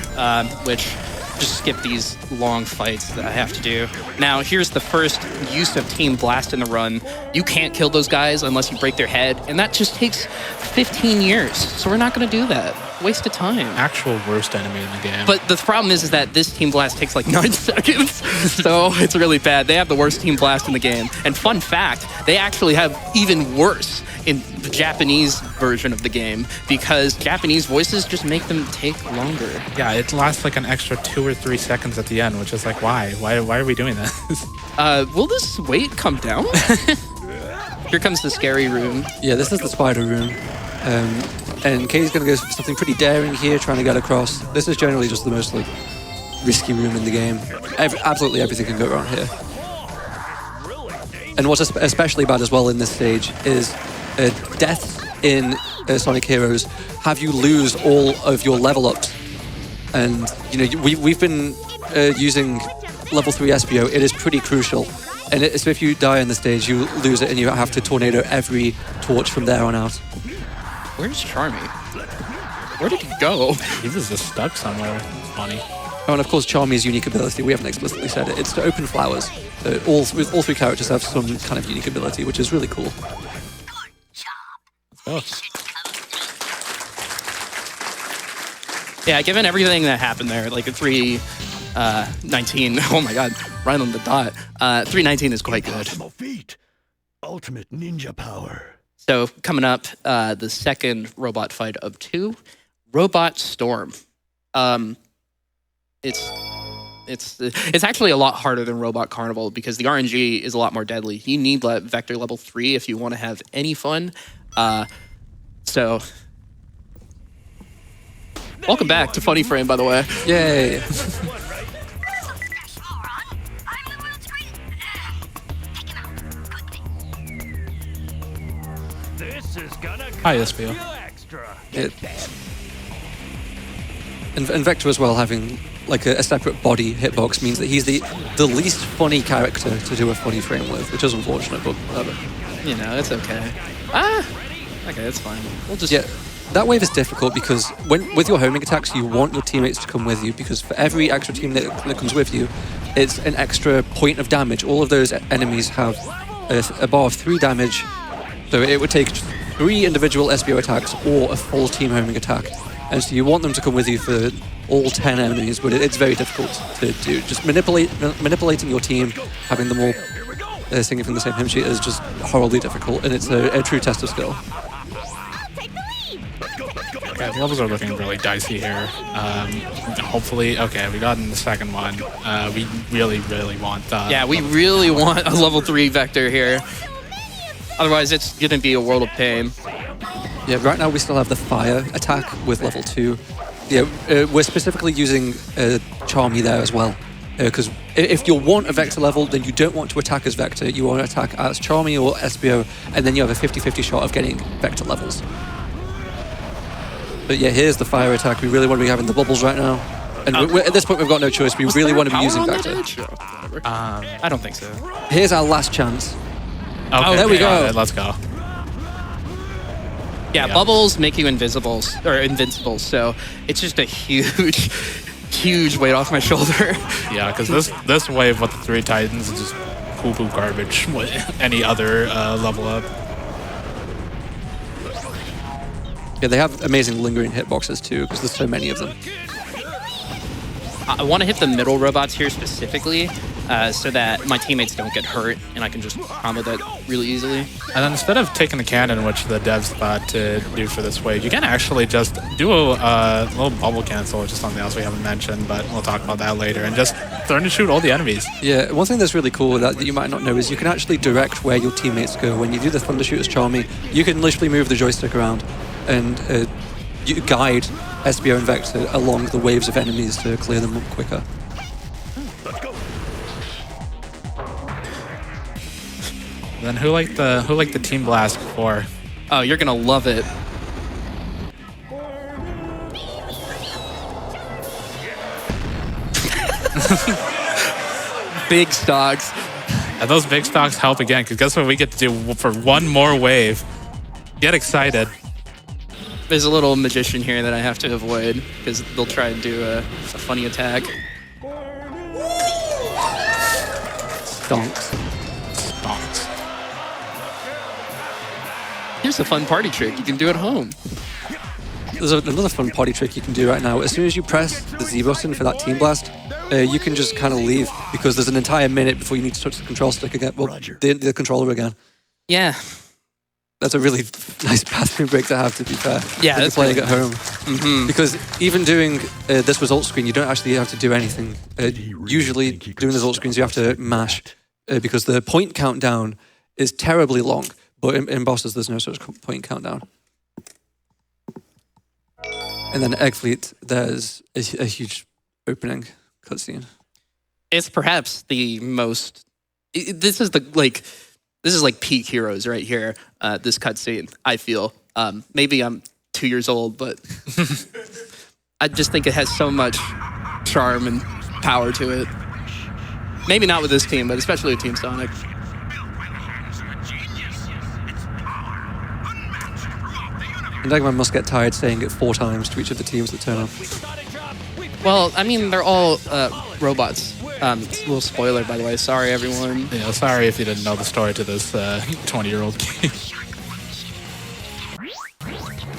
which just skip these long fights that I have to do. Now, here's the first use of Team Blast in the run. You can't kill those guys unless you break their head, and that just takes 15 years. So we're not going to do that. Waste of time. Actual worst enemy in the game. But the problem is that this Team Blast takes like 9 seconds, so it's really bad. They have the worst Team Blast in the game. And fun fact, they actually have even worse in the Japanese version of the game because Japanese voices just make them take longer. Yeah, it lasts like an extra 2 or 3 seconds at the end, which is like, why? Why are we doing this? Will this weight come down? Here comes the scary room. Yeah, this is the spider room. And Katie's going to go for something pretty daring here, trying to get across. This is generally just the most like risky room in the game. Absolutely everything can go wrong here. And what's especially bad as well in this stage is death in Sonic Heroes have you lose all of your level ups. And you know we've been using level 3 SBO. It is pretty crucial. And so if you die in the stage, you lose it, and you have to tornado every torch from there on out. Where's Charmy? Where did he go? He was just stuck somewhere. It's funny. Oh, and of course, Charmy's unique ability, we haven't explicitly said it, it's to open flowers. All 3 characters have some kind of unique ability, which is really cool. Oh. Yeah, given everything that happened there, like a 319, oh my god, right on the dot. 319 is quite good. Ultimate ninja power. So coming up, the second robot fight of 2, Robot Storm. It's actually a lot harder than Robot Carnival because the RNG is a lot more deadly. You need Vector level 3 if you want to have any fun. So welcome back to Funny Frame, by the way. Yay! Hi, SPO. It, and Vector as well, having like a separate body hitbox means that he's the least funny character to do a funny frame with, which is unfortunate, but whatever. You know, it's okay. Okay, that's fine. We'll just... Yeah, that wave is difficult because with your homing attacks, you want your teammates to come with you, because for every extra team that comes with you, it's an extra point of damage. All of those enemies have a bar of 3 damage, so it would take 3 individual SBO attacks or a full team homing attack. And so you want them to come with you for all 10 enemies, but it's very difficult to do. Just manipulating your team, having them all singing from the same hymn sheet is just horribly difficult, and it's a true test of skill. Okay, the levels are looking really dicey here. Hopefully, okay, we got in the second one. We really, really want... yeah, we really want a level 3 Vector here. Otherwise, it's going to be a world of pain. Yeah, right now we still have the fire attack with level 2. Yeah, we're specifically using Charmy there as well. Because if you want a Vector level, then you don't want to attack as Vector. You want to attack as Charmy or SBO, and then you have a 50-50 shot of getting Vector levels. But yeah, here's the fire attack. We really want to be having the bubbles right now. And at this point, we've got no choice. We really want to be using Vector. I don't think so. Here's our last chance. Okay, there we go. Right, let's go. Yeah, bubbles make you invincible, so it's just a huge, huge weight off my shoulder. Yeah, because this wave with the 3 Titans is just poo-poo garbage with any other level up. Yeah, they have amazing lingering hitboxes too, because there's so many of them. I want to hit the middle robots here specifically, so that my teammates don't get hurt, and I can just combo that really easily. And then instead of taking the cannon, which the devs thought to do for this wave, you can actually just do a little bubble cancel, which is something else we haven't mentioned, but we'll talk about that later, and just turn to shoot all the enemies. Yeah, one thing that's really cool with that you might not know is you can actually direct where your teammates go. When you do the Thunder Shooters Charmy, you can literally move the joystick around and you guide SBO and Vector along the waves of enemies to clear them up quicker. Then who liked the Team Blast before? Oh, you're gonna love it. Big stocks. And those big stocks help again, because guess what we get to do for one more wave? Get excited. There's a little magician here that I have to avoid, because they'll try and do a funny attack. Stonks. Stonks. Here's a fun party trick you can do at home. There's another fun party trick you can do right now. As soon as you press the Z button for that Team Blast, you can just kind of leave, because there's an entire minute before you need to touch the control stick again. Well, the controller again. Yeah. That's a really nice bathroom break to have, to be fair. Yeah, when you're playing really at home. Because even doing this result screen, you don't actually have to do anything. Usually, doing the result screens, you have to mash, because the point countdown is terribly long. But in bosses, there's no such point countdown. And then Egg Fleet, there's a huge opening cutscene. It's perhaps the most... This is like peak Heroes right here, this cutscene, I feel. Maybe I'm 2 years old, but I just think it has so much charm and power to it. Maybe not with this team, but especially with Team Sonic. And Eggman must get tired saying it 4 times to each of the teams that turn up. Well, I mean, they're all robots. A little spoiler, by the way. Sorry, everyone. Yeah, sorry if you didn't know the story to this 20-year-old game.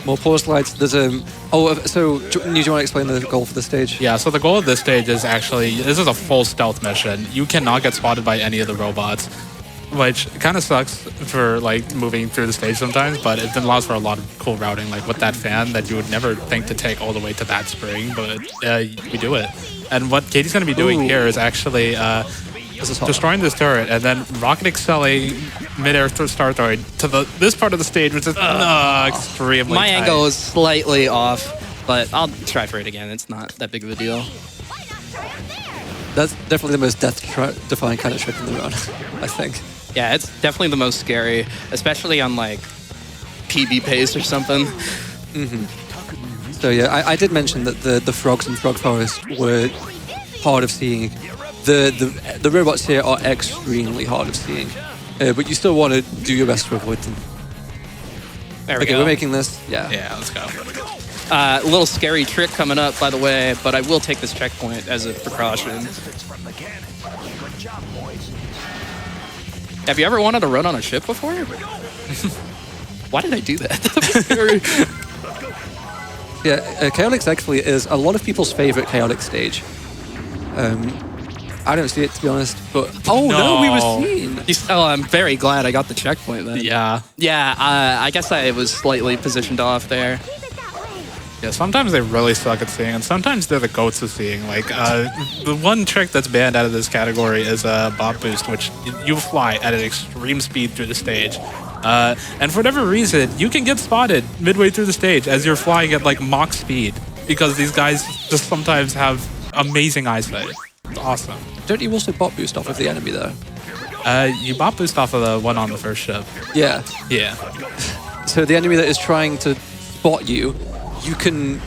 More pause slides. There's a... Oh, so do you want to explain the goal for this stage? Yeah, so the goal of this stage is actually... This is a full stealth mission. You cannot get spotted by any of the robots, which kind of sucks for like moving through the stage sometimes, but it allows for a lot of cool routing, like with that fan that you would never think to take all the way to that spring, but we do it. And what Katie's going to be doing here is actually destroying this turret and then rocket excelling mid-air star throwing to this part of the stage, which is extremely My tight. angle is slightly off, but I'll try for it again. It's not that big of a deal. That's definitely the most death-defying kind of trick in the run, I think. Yeah, it's definitely the most scary, especially on like PB pace or something. So yeah, I did mention that the frogs in Frog Forest were hard of seeing. The robots here are extremely hard of seeing, but you still want to do your best to avoid them. There we Okay, go. we're making this. Yeah. Yeah, let's go. A little scary trick coming up, by the way, but I will take this checkpoint as a precaution. Have you ever wanted to run on a ship before? Why did I do that? Yeah, Chaotix actually is a lot of people's favorite Chaotix stage. I don't see it, to be honest, but... Oh, no, we were seen! Oh, I'm very glad I got the checkpoint then. Yeah. Yeah, I guess I was slightly positioned off there. Yeah, sometimes they really suck at seeing, and sometimes they're the goats of seeing. Like, the one trick that's banned out of this category is Bop Boost, which you fly at an extreme speed through the stage. And for whatever reason, you can get spotted midway through the stage as you're flying at, like, Mach speed, because these guys just sometimes have amazing eyesight. It's awesome. Don't you also bot boost off of the enemy, though? You Bop Boost off of the one on the first ship. Yeah. Yeah. So the enemy that is trying to spot you, you can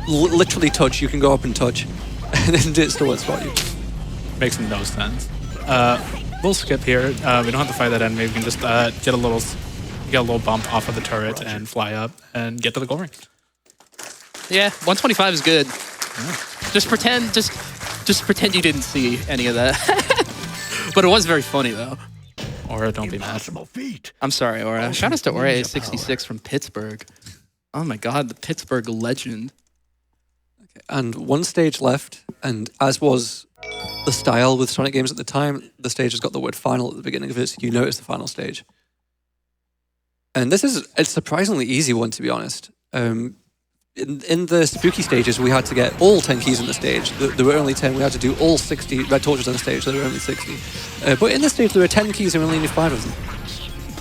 literally touch, you can go up and touch, and then it still won't spot you. Makes no sense. We'll skip here. We don't have to fight that enemy. We can just get a little bump off of the turret and fly up and get to the goal ring. Yeah, 125 is good. Just pretend you didn't see any of that. But it was very funny though. Or don't be mad. I'm sorry, Aura. Shout out to Aura66 from Pittsburgh. Oh my god, the Pittsburgh legend. And one stage left, and as was the style with Sonic games at the time, the stage has got the word final at the beginning of it, so you know it's the final stage. And this is a surprisingly easy one, to be honest. In the spooky stages, we had to get all 10 keys on the stage. There were only 10. We had to do all 60 red torches on the stage. There were only 60. But in this stage, there were 10 keys and we only need 5 of them.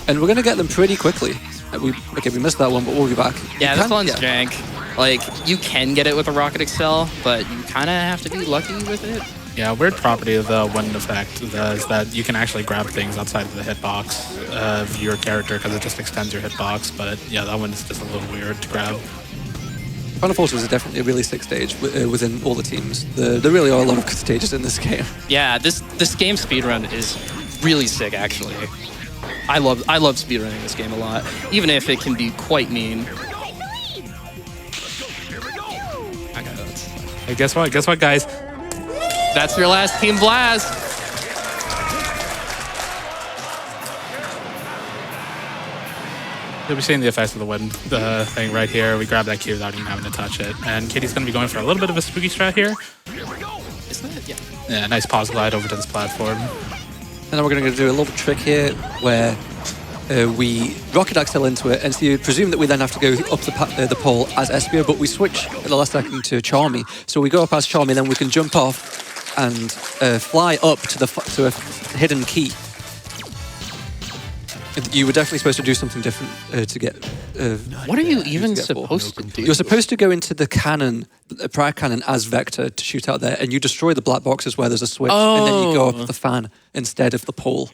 And we're going to get them pretty quickly. We missed that one, but we'll be back. Yeah, this one's jank. Like, you can get it with a Rocket Excel, but you kind of have to be lucky with it. Yeah, weird property of the wind effect is that you can actually grab things outside of the hitbox of your character because it just extends your hitbox. But yeah, that one is just a little weird to grab. Final Forces is definitely a really sick stage within all the teams. There really are a lot of good stages in this game. Yeah, this game speedrun is really sick, actually. I love speedrunning this game a lot, even if it can be quite mean. Hey, guess what? Guess what, guys? That's your last Team Blast. You'll be seeing the effects of the wind thing right here. We grab that key without even having to touch it. And Katie's going to be going for a little bit of a spooky strat here. Isn't it? Yeah. Yeah, nice pause glide over to this platform. And then we're going to do a little trick here where we rocket axle into it, and so you presume that we then have to go up the pole as Espio, but we switch at the last second to Charmy. So we go up as Charmy, then we can jump off and fly up to a hidden key. You were definitely supposed to do something different to get... What are you even supposed to do? You're supposed to go into the cannon, the prior cannon as Vector to shoot out there, and you destroy the black boxes where there's a switch, and then you go up the fan instead of the pole.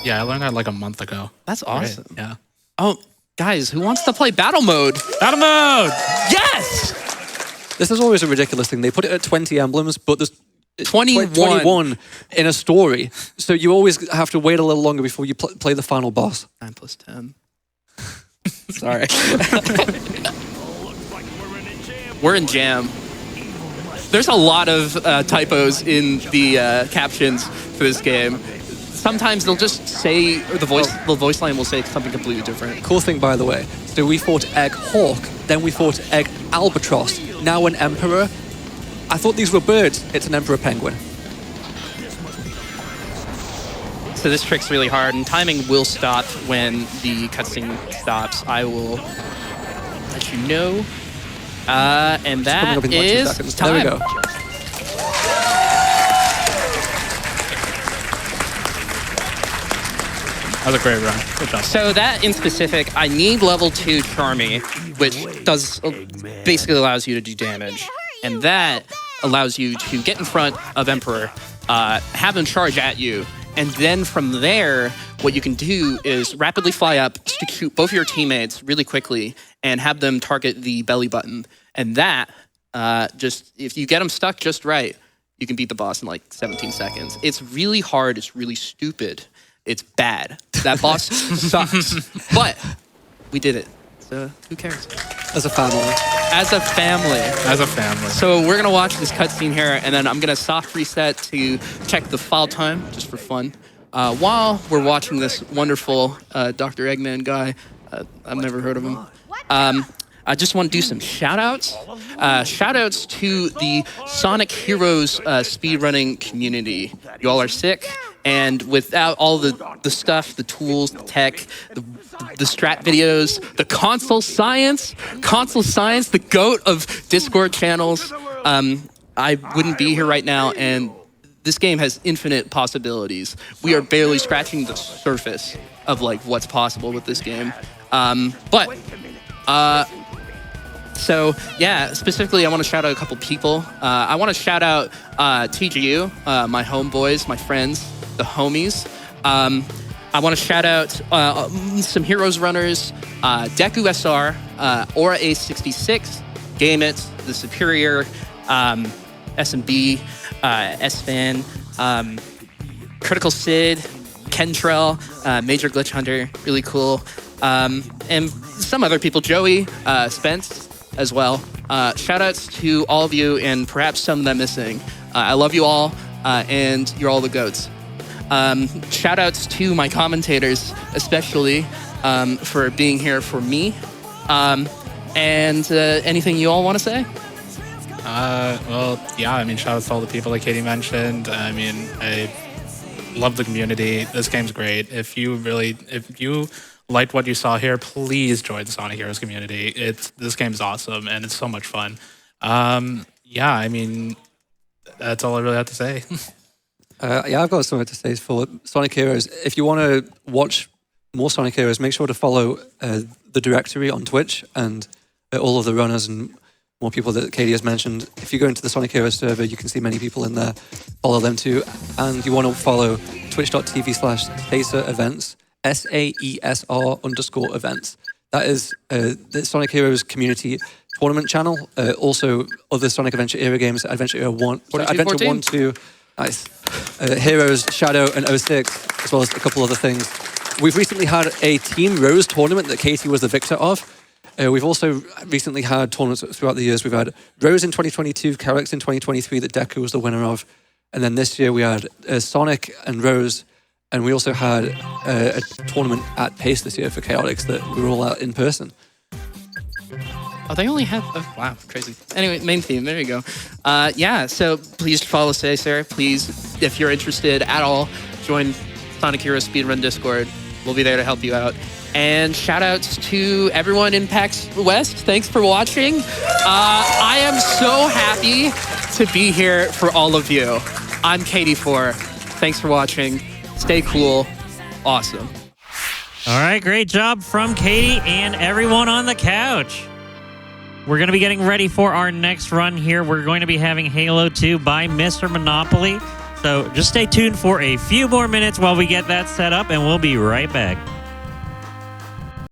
Yeah, I learned that like a month ago. That's awesome. Right? Yeah. Oh, guys, who wants to play Battle Mode? Battle Mode! Yes! This is always a ridiculous thing. They put it at 20 emblems, but there's 21 in a story. So you always have to wait a little longer before you play the final boss. 9 plus 10. Sorry. We're in jam. There's a lot of typos in the captions for this game. Sometimes they'll just say, or the voice line will say something completely different. Cool thing, by the way. So we fought Egg Hawk, then we fought Egg Albatross, now an Emperor. I thought these were birds. It's an Emperor Penguin. So this trick's really hard, and timing will stop when the cutscene stops. I will let you know. And that is time. There we go. That was a great run. Good job. So that in specific, I need level 2 Charmy, which does basically allows you to do damage. And that allows you to get in front of Emperor, have him charge at you, And then from there, what you can do is rapidly fly up, shoot both of your teammates really quickly, and have them target the belly button. And that, if you get them stuck just right, you can beat the boss in like 17 seconds. It's really hard. It's really stupid. It's bad. That boss sucks. But we did it. So who cares? As a family. As a family. As a family. So we're going to watch this cutscene here, and then I'm going to soft reset to check the file time, just for fun. While we're watching this wonderful Dr. Eggman guy, I've never heard of him. I just want to do some shout-outs. Shout-outs to the Sonic Heroes speedrunning community. You all are sick, and without all the stuff, the tools, the tech, the strat videos, the console science, the GOAT of Discord channels, I wouldn't be here right now, and this game has infinite possibilities. We are barely scratching the surface of like what's possible with this game. So yeah, specifically I want to shout out a couple people. I want to shout out TGU, my homeboys, my friends, the homies. I want to shout out some Heroes runners, Deku SR, Aura A66, Game It, The Superior, SMB, SFan, Critical Sid, Kentrell, Major Glitch Hunter, really cool. And some other people, Joey, Spence as well. Shout outs to all of you and perhaps some of them missing. I love you all, and you're all the GOATs. Shout outs to my commentators, especially for being here for me. And anything you all want to say? Well, yeah, I mean, shout out to all the people like Katie mentioned. I mean, I love the community. This game's great. If you liked what you saw here, please join the Sonic Heroes community. This game's awesome and it's so much fun. Yeah, I mean, that's all I really have to say. Yeah, I've got something to say for Sonic Heroes. If you want to watch more Sonic Heroes, make sure to follow the directory on Twitch and all of the runners and more people that Katie has mentioned. If you go into the Sonic Heroes server, you can see many people in there. Follow them too. And you want to follow twitch.tv/Saeser events, SAESR_events. That is the Sonic Heroes community tournament channel. Also, other Sonic Adventure era games, Adventure Era 1, Adventure 1, 2, nice. Heroes, Shadow, and 06, as well as a couple other things. We've recently had a Team Rose tournament that Katie was the victor of. We've also recently had tournaments throughout the years. We've had Rose in 2022, Chaotix in 2023 that Deku was the winner of. And then this year we had Sonic and Rose. And we also had a tournament at Pace this year for Chaotix that we were all out in person. Oh, they only have... Oh, wow, crazy. Anyway, main theme, there you go. Yeah, so please follow Saeser. Please, if you're interested at all, join Sonic Heroes Speedrun Discord. We'll be there to help you out. And shout outs to everyone in PAX West. Thanks for watching. I am so happy to be here for all of you. I'm Katie4. Thanks for watching. Stay cool. Awesome. All right, great job from Katie and everyone on the couch. We're going to be getting ready for our next run here. We're going to be having Halo 2 by Mr. Monopoly. So just stay tuned for a few more minutes while we get that set up, and we'll be right back.